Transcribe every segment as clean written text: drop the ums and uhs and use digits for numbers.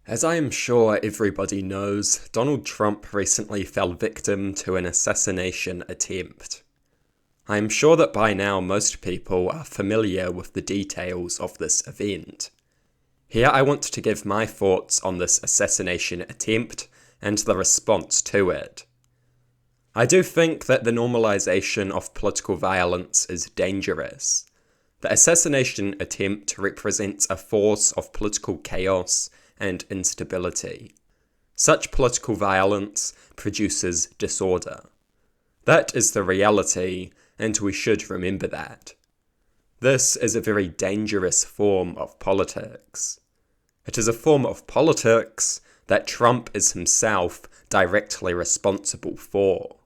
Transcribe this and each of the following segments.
As I am sure everybody knows, Donald Trump recently fell victim to an assassination attempt. I am sure that by now most people are familiar with the details of this event. Here I want to give my thoughts on this assassination attempt and the response to it. I do think that the normalization of political violence is dangerous. The assassination attempt represents a force of political chaos and instability. Such political violence produces disorder. That is the reality, and we should remember that. This is a very dangerous form of politics. It is a form of politics that Trump is himself directly responsible for.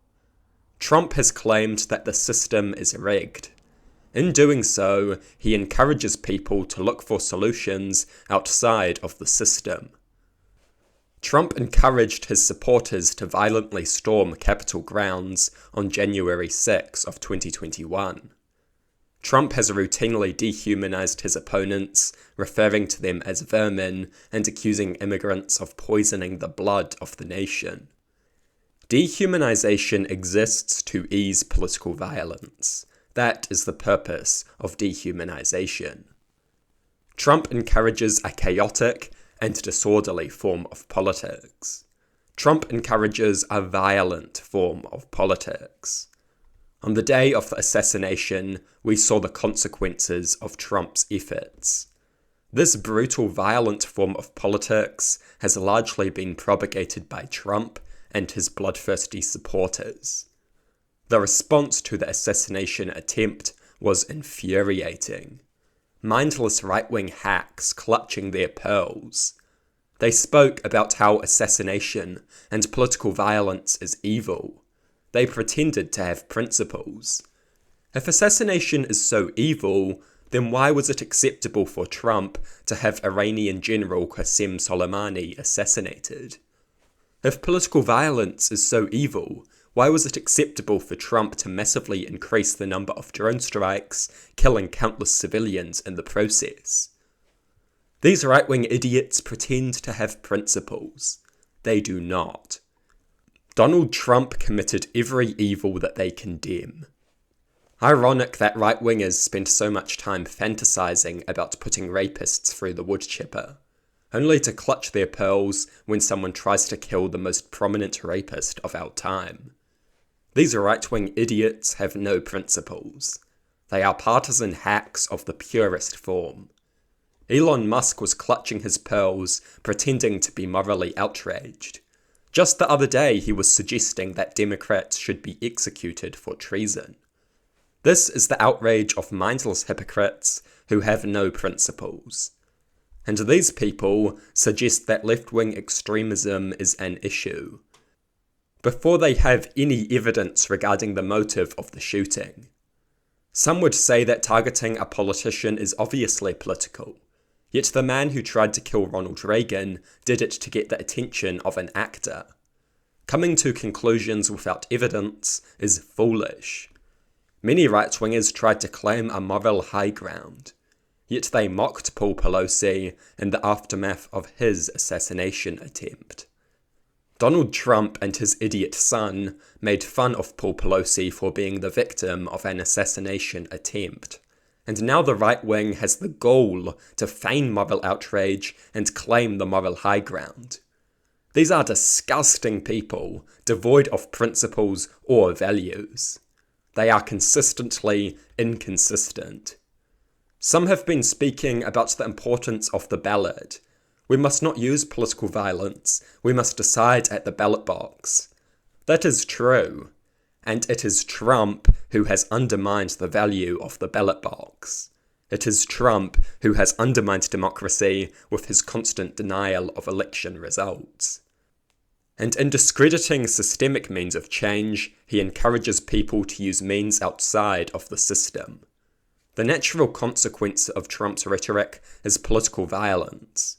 Trump has claimed that the system is rigged. In doing so, he encourages people to look for solutions outside of the system. Trump encouraged his supporters to violently storm Capitol grounds on January 6 of 2021. Trump has routinely dehumanized his opponents, referring to them as vermin and accusing immigrants of poisoning the blood of the nation. Dehumanization exists to ease political violence. That is the purpose of dehumanization. Trump encourages a chaotic and disorderly form of politics. Trump encourages a violent form of politics. On the day of the assassination, we saw the consequences of Trump's efforts. This brutal, violent form of politics has largely been propagated by Trump and his bloodthirsty supporters. The response to the assassination attempt was infuriating. Mindless right-wing hacks clutching their pearls. They spoke about how assassination and political violence is evil. They pretended to have principles. If assassination is so evil, then why was it acceptable for Trump to have Iranian General Qasem Soleimani assassinated? If political violence is so evil, why was it acceptable for Trump to massively increase the number of drone strikes, killing countless civilians in the process? These right-wing idiots pretend to have principles. They do not. Donald Trump committed every evil that they condemn. Ironic that right-wingers spend so much time fantasizing about putting rapists through the wood chipper, only to clutch their pearls when someone tries to kill the most prominent rapist of our time. These right-wing idiots have no principles. They are partisan hacks of the purest form. Elon Musk was clutching his pearls, pretending to be morally outraged. Just the other day, he was suggesting that Democrats should be executed for treason. This is the outrage of mindless hypocrites who have no principles. And these people suggest that left-wing extremism is an issue, before they have any evidence regarding the motive of the shooting. Some would say that targeting a politician is obviously political, yet the man who tried to kill Ronald Reagan did it to get the attention of an actor. Coming to conclusions without evidence is foolish. Many right-wingers tried to claim a moral high ground, yet they mocked Paul Pelosi in the aftermath of his assassination attempt. Donald Trump and his idiot son made fun of Paul Pelosi for being the victim of an assassination attempt, and now the right wing has the gall to feign moral outrage and claim the moral high ground. These are disgusting people, devoid of principles or values. They are consistently inconsistent. Some have been speaking about the importance of the ballot. We must not use political violence. We must decide at the ballot box. That is true. And it is Trump who has undermined the value of the ballot box. It is Trump who has undermined democracy with his constant denial of election results. And in discrediting systemic means of change, he encourages people to use means outside of the system. The natural consequence of Trump's rhetoric is political violence.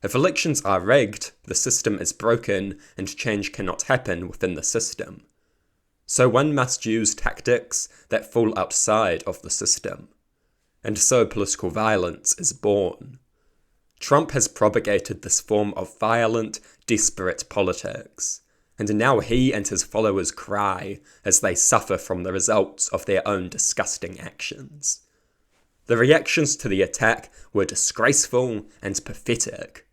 If elections are rigged, the system is broken and change cannot happen within the system. So one must use tactics that fall outside of the system. And so political violence is born. Trump has propagated this form of violent, desperate politics, and now he and his followers cry as they suffer from the results of their own disgusting actions. The reactions to the attack were disgraceful and pathetic.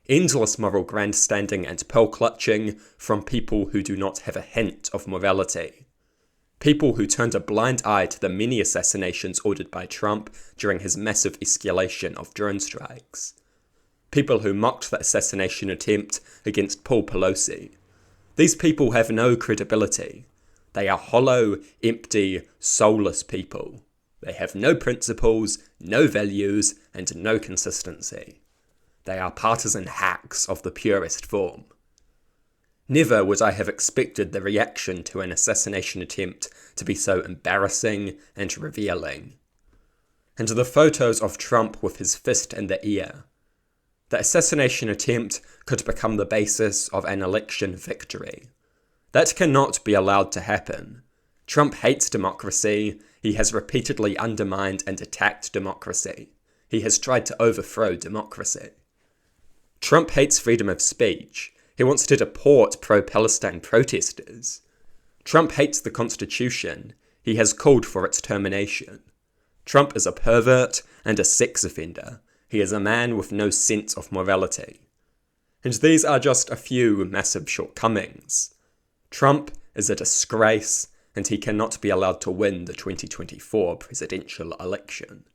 Endless moral grandstanding and pearl-clutching from people who do not have a hint of morality. People who turned a blind eye to the many assassinations ordered by Trump during his massive escalation of drone strikes. People who mocked the assassination attempt against Paul Pelosi. These people have no credibility. They are hollow, empty, soulless people. They have no principles, no values, and no consistency. They are partisan hacks of the purest form. Never would I have expected the reaction to an assassination attempt to be so embarrassing and revealing. And the photos of Trump with his fist in the air. The assassination attempt could become the basis of an election victory. That cannot be allowed to happen. Trump hates democracy. He has repeatedly undermined and attacked democracy. He has tried to overthrow democracy. Trump hates freedom of speech. He wants to deport pro-Palestine protesters. Trump hates the Constitution. He has called for its termination. Trump is a pervert and a sex offender. He is a man with no sense of morality. And these are just a few massive shortcomings. Trump is a disgrace, and he cannot be allowed to win the 2024 presidential election.